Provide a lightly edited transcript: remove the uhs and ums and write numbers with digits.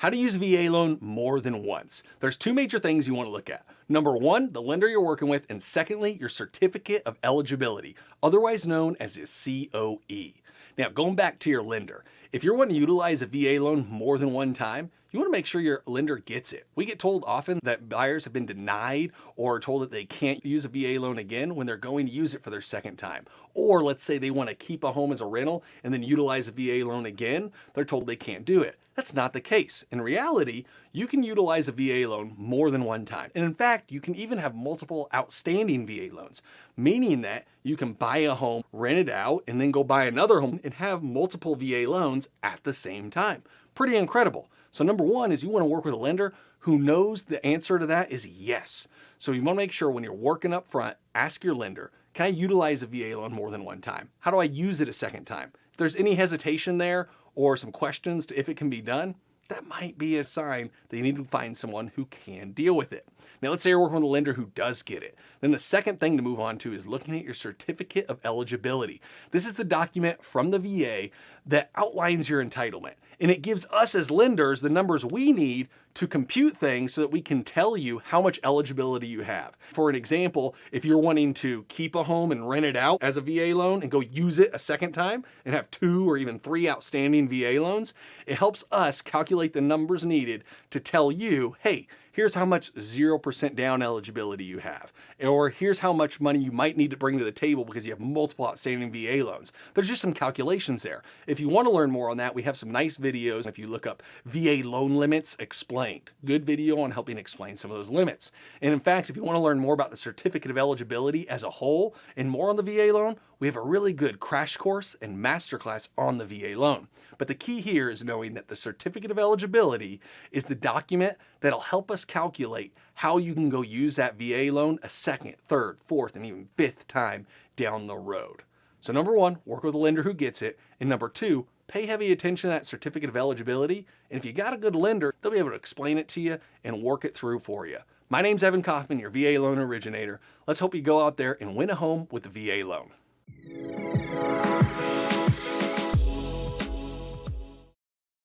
How to use a VA loan more than once. There's two major things you want to look at. Number one, the lender you're working with, and secondly, your Certificate of Eligibility, otherwise known as a COE. Now, going back to your lender, if you're wanting to utilize a VA loan more than one time, you want to make sure your lender gets it. We get told often that buyers have been denied or told that they can't use a VA loan again when they're going to use it for their second time. Or let's say they want to keep a home as a rental and then utilize a VA loan again, they're told they can't do it. That's not the case. In reality, you can utilize a VA loan more than one time. And in fact, you can even have multiple outstanding VA loans, meaning that you can buy a home, rent it out, and then go buy another home and have multiple VA loans at the same time. Pretty incredible. So number one is you want to work with a lender who knows the answer to that is yes. So you want to make sure when you're working up front, ask your lender, can I utilize a VA loan more than one time? How do I use it a second time? If there's any hesitation there or some questions to if it can be done, that might be a sign that you need to find someone who can deal with it. Now, let's say you're working with a lender who does get it. Then the second thing to move on to is looking at your Certificate of Eligibility. This is the document from the VA that outlines your entitlement. And it gives us as lenders the numbers we need to compute things so that we can tell you how much eligibility you have. For an example, if you're wanting to keep a home and rent it out as a VA loan and go use it a second time and have 2 or even 3 outstanding VA loans, it helps us calculate the numbers needed to tell you, hey, here's how much 0% down eligibility you have. Or here's how much money you might need to bring to the table because you have multiple outstanding VA loans. There's just some calculations there. If you want to learn more on that, we have some nice videos. If you look up VA loan limits explained, good video on helping explain some of those limits. And in fact, if you want to learn more about the Certificate of Eligibility as a whole and more on the VA loan, we have a really good crash course and masterclass on the VA loan. But the key here is knowing that the Certificate of Eligibility is the document that'll help us calculate how you can go use that VA loan a second, third, fourth, and even fifth time down the road. So number one, work with a lender who gets it. And number two, pay heavy attention to that Certificate of Eligibility. And if you got a good lender, they'll be able to explain it to you and work it through for you. My name's Evan Kaufman, your VA loan originator. Let's hope you go out there and win a home with the VA loan.